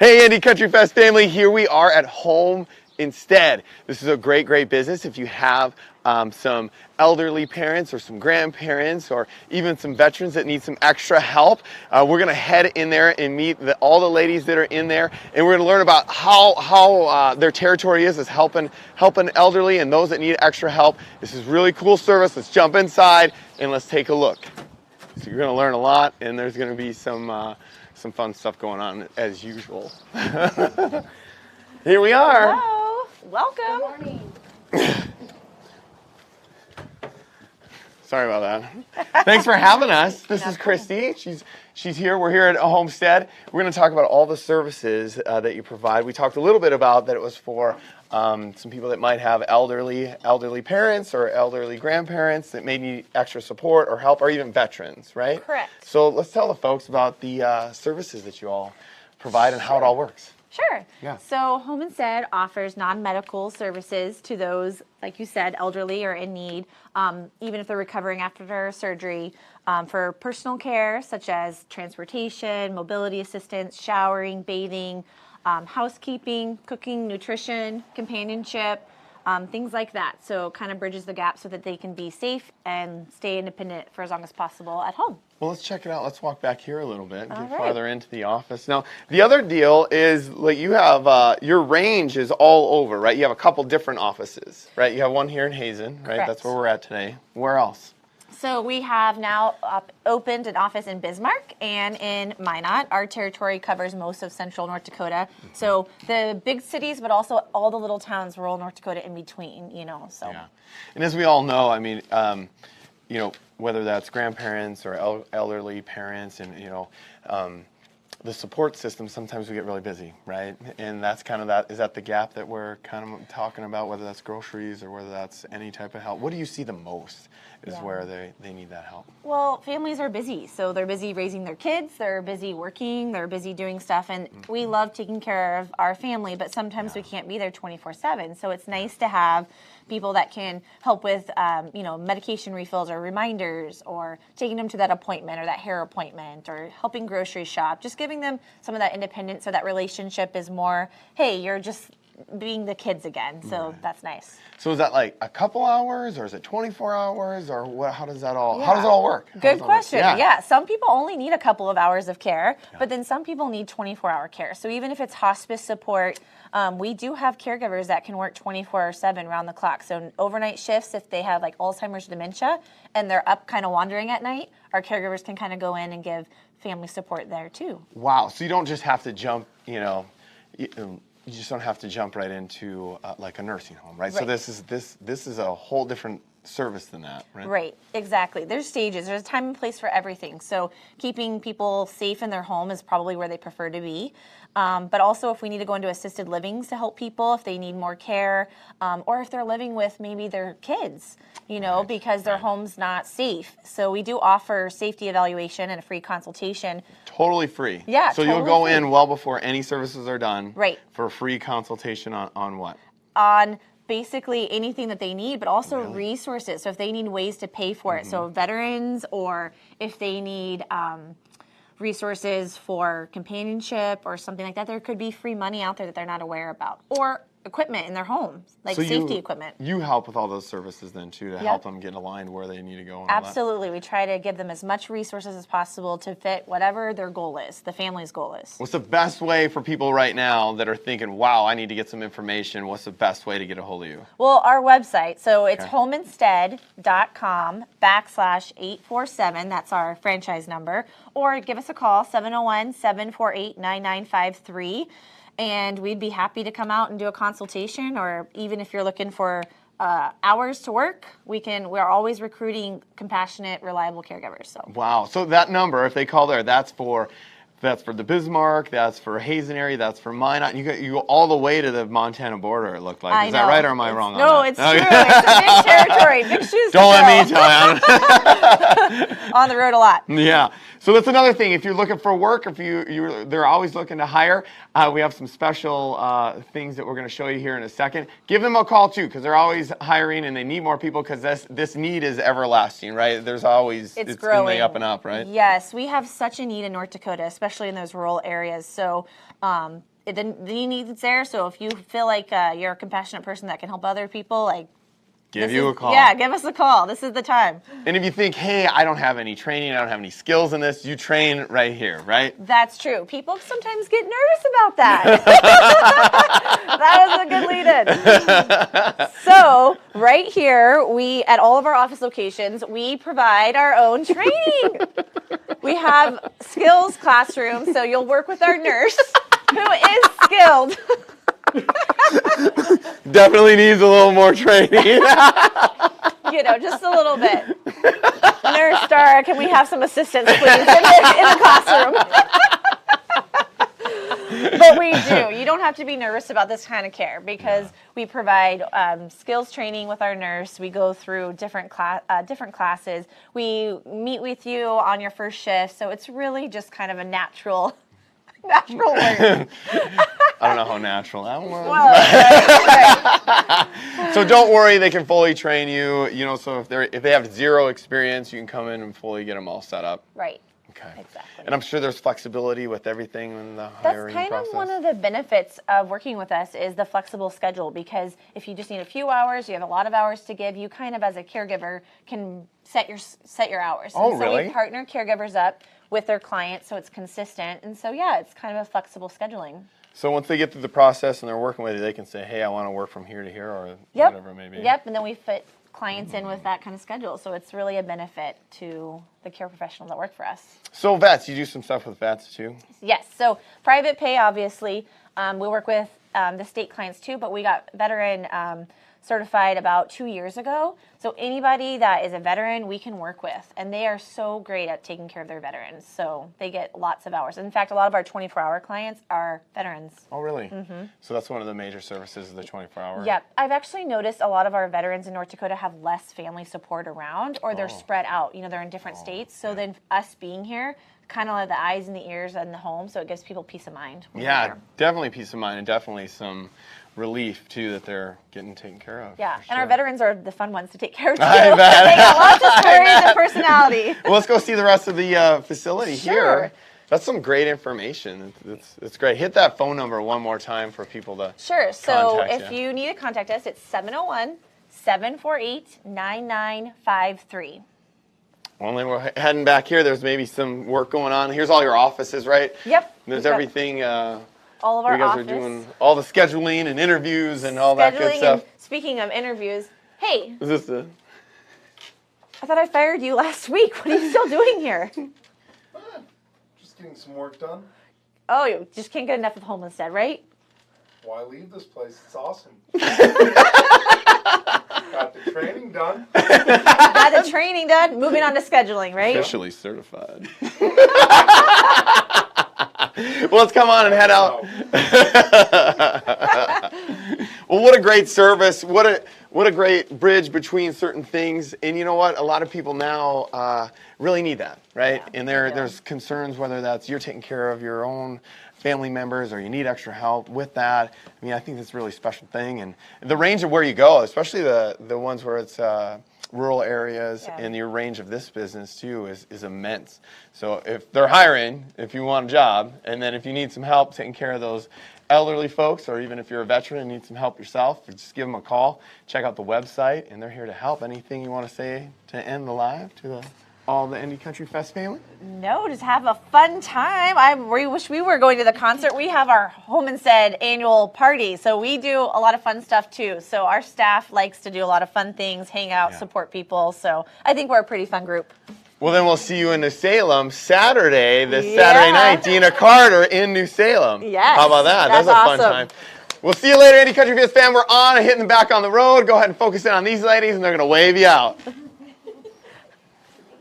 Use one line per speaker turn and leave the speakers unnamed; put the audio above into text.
Hey, Andy Country Fest family, here we are at Home Instead. This is a great, great business. If you have some elderly parents or some grandparents or even some veterans that need some extra help, we're going to head in there and meet all the ladies that are in there, and we're going to learn about how their territory is helping elderly and those that need extra help. This is really cool service. Let's jump inside and let's take a look. So you're going to learn a lot, and there's going to be some fun stuff going on as usual. Here we are.
Hello. Welcome. Good morning.
Sorry about that. Thanks for having us. This is Christy. She's here. We're here at Homestead. We're going to talk about all the services that you provide. We talked a little bit about that it was for some people that might have elderly parents or elderly grandparents that may need extra support or help, or even veterans, right?
Correct.
So let's tell the folks about the services that you all provide and how it all works.
Sure.
Yeah.
So Home Instead offers non-medical services to those, like you said, elderly or in need, even if they're recovering after surgery, for personal care such as transportation, mobility assistance, showering, bathing, housekeeping, cooking, nutrition, companionship, things like that. So it kind of bridges the gap so that they can be safe and stay independent for as long as possible at home.
Well, let's check it out. Let's walk back here a little bit and get
right.
farther into the office. Now, the other deal is like you have your range is all over, right? You have a couple different offices, right? You have one here in Hazen, right?
Correct.
That's where we're at today. Where else?
So we have now opened an office in Bismarck and in Minot. Our territory covers most of central North Dakota. So the big cities, but also all the little towns, rural North Dakota in between, so.
Yeah. And as we all know, I mean, whether that's grandparents or elderly parents and, the support system, sometimes we get really busy, right? And that's kind of is that the gap that we're kind of talking about, whether that's groceries or whether that's any type of help? What do you see the most is where they need that help?
Well, families are busy. So they're busy raising their kids, they're busy working, they're busy doing stuff. And we love taking care of our family, but sometimes we can't be there 24/7. So it's nice to have people that can help with, medication refills or reminders, or taking them to that appointment or that hair appointment, or helping grocery shop, just giving them some of that independence so that relationship is more, hey, you're just being the kids again. So that's nice.
So is that like a couple hours, or is it 24 hours, or what? How does that all work?
Good question.
Work?
Yeah, some people only need a couple of hours of care, but then some people need 24-hour care. So even if it's hospice support, we do have caregivers that can work 24/7 round the clock. So overnight shifts, if they have like Alzheimer's dementia and they're up kind of wandering at night, our caregivers can kind of go in and give family support there too.
Wow. So you don't just have to jump, you just don't have to jump right into like a nursing home, right? So this is a whole different service than that, right?
Right, exactly. There's stages. There's a time and place for everything. So keeping people safe in their home is probably where they prefer to be. But also if we need to go into assisted livings to help people, if they need more care, or if they're living with maybe their kids, because their home's not safe. So we do offer safety evaluation and a free consultation.
Totally free.
Yeah,
So
totally
you'll go
free.
in well before any services are done.
Right.
For a free consultation on what?
On basically anything that they need, but also resources. So if they need ways to pay for it, so veterans, or if they need resources for companionship or something like that, there could be free money out there that they're not aware about, or equipment in their homes, like safety equipment.
You help with all those services then too, to help them get aligned where they need to go. And
Absolutely. We try to give them as much resources as possible to fit whatever their goal is, the family's goal is.
What's the best way for people right now that are thinking, wow, I need to get some information? What's the best way to get a hold of you?
Well, our website, so it's homeinstead.com/847. That's our franchise number. Or give us a call, 701-748-9953. And we'd be happy to come out and do a consultation, or even if you're looking for hours to work, we're always recruiting compassionate, reliable caregivers. So.
Wow. So that number, if they call there, that's for the Bismarck, that's for Hazen area, that's for Minot. You go all the way to the Montana border, it looked like. Is that right, or am I wrong on that?
No, it's true. It's a big territory, big shoes to
Don't
fill.
let me tell you.
On the road a lot.
Yeah. So that's another thing. If you're looking for work, if they're always looking to hire, we have some special things that we're going to show you here in a second. Give them a call too, because they're always hiring and they need more people, because this need is everlasting, right? There's always, it's
growing.
only up and up, right?
Yes, we have such a need in North Dakota, especially especially in those rural areas. So the need is there. So if you feel like you're a compassionate person that can help other people, like,
give you a call.
Yeah, give us a call. This is the time.
And if you think, hey, I don't have any training, I don't have any skills in this, you train right here, right?
That's true. People sometimes get nervous about that. That was a good lead-in. So right here, at all of our office locations, we provide our own training. We have skills classrooms, so you'll work with our nurse who is skilled.
Definitely needs a little more training.
Just a little bit. Nurse Star, can we have some assistance, please, in the classroom? But we do. You don't have to be nervous about this kind of care because we provide skills training with our nurse. We go through different classes. We meet with you on your first shift, so it's really just kind of a natural learning.
I don't know how natural that was.
Right.
So don't worry, they can fully train you. So if they have zero experience, you can come in and fully get them all set up.
Right.
Okay.
Exactly.
And I'm sure there's flexibility with everything in the hiring process.
That's kind of one of the benefits of working with us is the flexible schedule, because if you just need a few hours, you have a lot of hours to give, you kind of as a caregiver can set your hours.
Oh,
and so
really?
we partner caregivers up with their clients so it's consistent. And so, it's kind of a flexible scheduling.
So once they get through the process and they're working with you, they can say, hey, I want to work from here to here or whatever it may be.
Yep, and then we fit clients in with that kind of schedule. So it's really a benefit to the care professionals that work for us.
So vets, you do some stuff with vets too?
Yes, so private pay, obviously. We work with the state clients too, but we got veteran certified about 2 years ago. So anybody that is a veteran, we can work with. And they are so great at taking care of their veterans. So they get lots of hours. In fact, a lot of our 24-hour clients are veterans.
Oh, really? Mm-hmm. So that's one of the major services, the 24-hour?
Yep. I've actually noticed a lot of our veterans in North Dakota have less family support around, or they're spread out. They're in different states. So then us being here, kind of like the eyes and the ears and the home, so it gives people peace of mind.
Yeah, definitely peace of mind, and definitely some relief too that they're getting taken care of.
Yeah,
sure.
and our veterans are the fun ones to take care of too.
I bet.
They got lots of stories and personality.
Well, let's go see the rest of the facility
Sure.
here. That's some great information. It's great. Hit that phone number one more time for people to
Sure. So
contact
if you need to contact us, it's 701-748-9953.
Well, then we're heading back here. There's maybe some work going on. Here's all your offices, right?
Yep.
There's everything.
All of our
you guys
office.
are doing all the scheduling and interviews and all that good stuff.
And speaking of interviews, hey,
Is this the?
I thought I fired you last week. What are you still doing here?
Just getting some work done.
Oh, you just can't get enough of Homestead, right?
Why leave this place? It's awesome. Got the training done.
Got the training done. Moving on to scheduling, right?
Officially certified. Well, let's come on and head out. Well, what a great service. What a great bridge between certain things. And you know what? A lot of people now really need that, right?
Yeah,
and there's concerns whether that's you're taking care of your own family members or you need extra help with that. I mean, I think that's a really special thing. And the range of where you go, especially the ones where it's rural areas, and your range of this business too is immense. So if they're hiring, if you want a job, and then if you need some help taking care of those elderly folks, or even if you're a veteran and need some help yourself, just give them a call. Check out the website, and they're here to help. Anything you want to say to end the live to all the Indie Country Fest family?
No, just have a fun time. We wish we were going to the concert. We have our Homestead annual party, so we do a lot of fun stuff too. So our staff likes to do a lot of fun things, hang out, support people. So I think we're a pretty fun group.
Well, then we'll see you in New Salem Saturday, Saturday night. Deana Carter in New Salem.
Yes.
How about that?
That's
a fun
awesome.
time. We'll see you later, Indie Country Fest fam. We're on and hitting back on the road. Go ahead and focus in on these ladies, and they're going to wave you out.